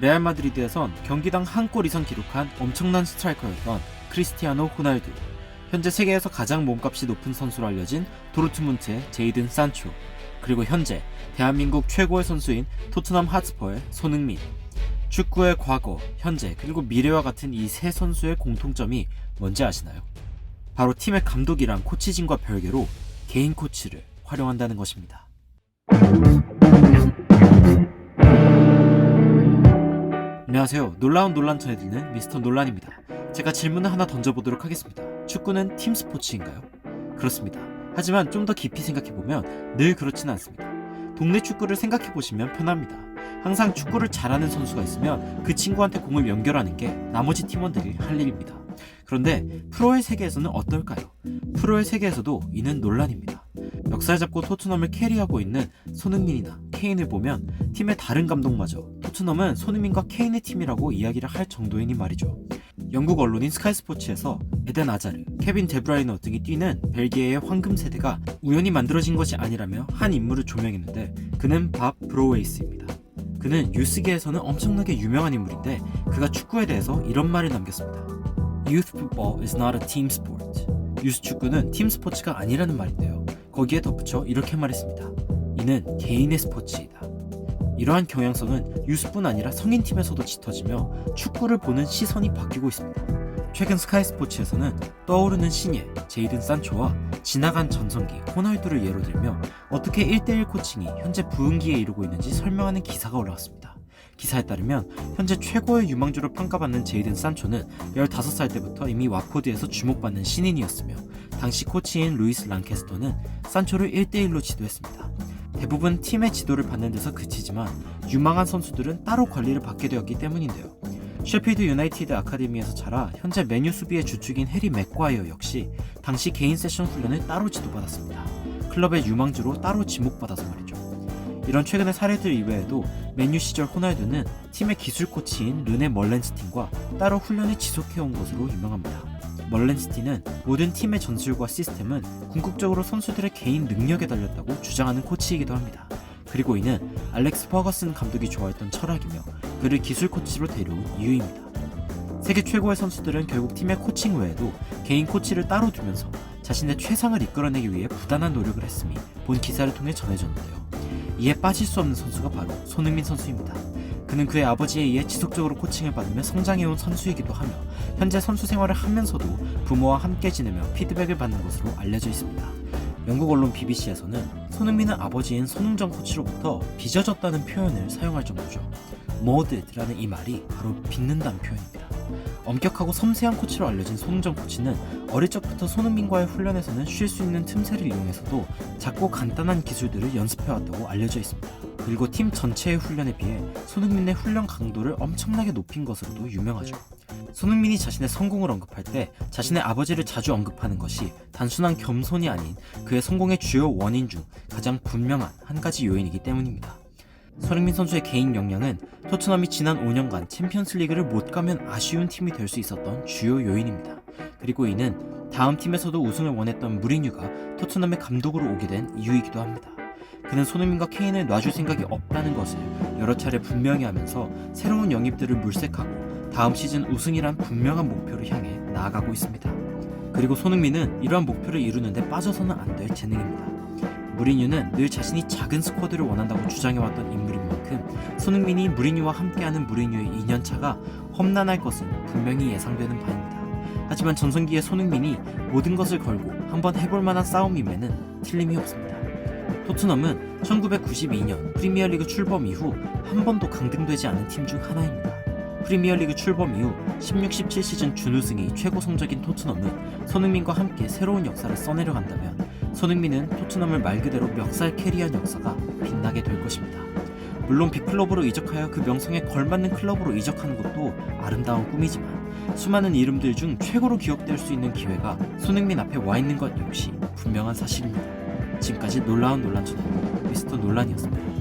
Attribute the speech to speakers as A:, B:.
A: 레알 마드리드에선 경기당 한 골 이상 기록한 엄청난 스트라이커였던 크리스티아노 호날두, 현재 세계에서 가장 몸값이 높은 선수로 알려진 도르트문트의 제이든 산초, 그리고 현재 대한민국 최고의 선수인 토트넘 핫스퍼의 손흥민. 축구의 과거, 현재, 그리고 미래와 같은 이 세 선수의 공통점이 뭔지 아시나요? 바로 팀의 감독이랑 코치진과 별개로 개인 코치를 활용한다는 것입니다. 안녕하세요. 놀라운 논란 전해드리는 미스터 논란입니다. 제가 질문을 하나 던져보도록 하겠습니다. 축구는 팀 스포츠인가요? 그렇습니다. 하지만 좀 더 깊이 생각해보면 늘 그렇지는 않습니다. 동네 축구를 생각해보시면 편합니다. 항상 축구를 잘하는 선수가 있으면 그 친구한테 공을 연결하는 게 나머지 팀원들이 할 일입니다. 그런데 프로의 세계에서는 어떨까요? 프로의 세계에서도 이는 논란입니다. 멱살 잡고 토트넘을 캐리하고 있는 손흥민이나 케인을 보면 팀의 다른 감독마저 토트넘은 손흥민과 케인의 팀이라고 이야기를 할 정도이니 말이죠. 영국 언론인 스카이 스포츠에서 에덴 아자르, 케빈 데브라이너 등이 뛰는 벨기에의 황금 세대가 우연히 만들어진 것이 아니라며 한 인물을 조명했는데 그는 밥 브로웨이스입니다. 그는 유스계에서는 엄청나게 유명한 인물인데 그가 축구에 대해서 이런 말을 남겼습니다. Youth football is not a team sport. 유스 축구는 팀 스포츠가 아니라는 말인데요. 거기에 덧붙여 이렇게 말했습니다. 이는 개인의 스포츠이다. 이러한 경향성은 유스뿐 아니라 성인팀에서도 짙어지며 축구를 보는 시선이 바뀌고 있습니다. 최근 스카이 스포츠에서는 떠오르는 신예 제이든 산초와 지나간 전성기 호날두를 예로 들며 어떻게 1대1 코칭이 현재 부흥기에 이르고 있는지 설명하는 기사가 올라왔습니다. 기사에 따르면 현재 최고의 유망주로 평가받는 제이든 산초는 15살 때부터 이미 와포드에서 주목받는 신인이었으며 당시 코치인 루이스 랑캐스터는 산초를 1대1로 지도했습니다. 대부분 팀의 지도를 받는 데서 그치지만 유망한 선수들은 따로 관리를 받게 되었기 때문인데요. 셰필드 유나이티드 아카데미에서 자라 현재 메뉴 수비의 주축인 해리 맥과이어 역시 당시 개인 세션 훈련을 따로 지도받았습니다. 클럽의 유망주로 따로 지목받아서 말이죠. 이런 최근의 사례들 이외에도 맨유 시절 호날두는 팀의 기술 코치인 르네 멀렌스틴과 따로 훈련을 지속해온 것으로 유명합니다. 멀렌스틴은 모든 팀의 전술과 시스템은 궁극적으로 선수들의 개인 능력에 달렸다고 주장하는 코치이기도 합니다. 그리고 이는 알렉스 퍼거슨 감독이 좋아했던 철학이며 그를 기술 코치로 데려온 이유입니다. 세계 최고의 선수들은 결국 팀의 코칭 외에도 개인 코치를 따로 두면서 자신의 최상을 이끌어내기 위해 부단한 노력을 했음이 본 기사를 통해 전해졌는데요. 이에 빠질 수 없는 선수가 바로 손흥민 선수입니다. 그는 그의 아버지에 의해 지속적으로 코칭을 받으며 성장해온 선수이기도 하며 현재 선수 생활을 하면서도 부모와 함께 지내며 피드백을 받는 것으로 알려져 있습니다. 영국 언론 BBC에서는 손흥민은 아버지인 손흥정 코치로부터 빚어졌다는 표현을 사용할 정도죠. molded라는 이 말이 바로 빚는다는 표현입니다. 엄격하고 섬세한 코치로 알려진 손흥정 코치는 어릴 적부터 손흥민과의 훈련에서는 쉴 수 있는 틈새를 이용해서도 작고 간단한 기술들을 연습해왔다고 알려져 있습니다. 그리고 팀 전체의 훈련에 비해 손흥민의 훈련 강도를 엄청나게 높인 것으로도 유명하죠. 손흥민이 자신의 성공을 언급할 때 자신의 아버지를 자주 언급하는 것이 단순한 겸손이 아닌 그의 성공의 주요 원인 중 가장 분명한 한 가지 요인이기 때문입니다. 손흥민 선수의 개인 역량은 토트넘이 지난 5년간 챔피언스리그를 못 가면 아쉬운 팀이 될 수 있었던 주요 요인입니다. 그리고 이는 다음 팀에서도 우승을 원했던 무리뉴가 토트넘의 감독으로 오게 된 이유이기도 합니다. 그는 손흥민과 케인을 놔줄 생각이 없다는 것을 여러 차례 분명히 하면서 새로운 영입들을 물색하고 다음 시즌 우승이란 분명한 목표를 향해 나아가고 있습니다. 그리고 손흥민은 이러한 목표를 이루는데 빠져서는 안 될 재능입니다. 무리뉴는 늘 자신이 작은 스쿼드를 원한다고 주장해왔던 인물인 만큼 손흥민이 무리뉴와 함께하는 무리뉴의 2년차가 험난할 것은 분명히 예상되는 바입니다. 하지만 전성기의 손흥민이 모든 것을 걸고 한번 해볼 만한 싸움임에는 틀림이 없습니다. 토트넘은 1992년 프리미어리그 출범 이후 한 번도 강등되지 않은 팀 중 하나입니다. 프리미어리그 출범 이후 16-17 시즌 준우승이 최고 성적인 토트넘은 손흥민과 함께 새로운 역사를 써내려간다면 손흥민은 토트넘을 말 그대로 멱살 캐리한 역사가 빛나게 될 것입니다. 물론 빅클럽으로 이적하여 그 명성에 걸맞는 클럽으로 이적하는 것도 아름다운 꿈이지만 수많은 이름들 중 최고로 기억될 수 있는 기회가 손흥민 앞에 와 있는 것 역시 분명한 사실입니다. 지금까지 놀라운 논란 전하고 미스터 논란이었습니다.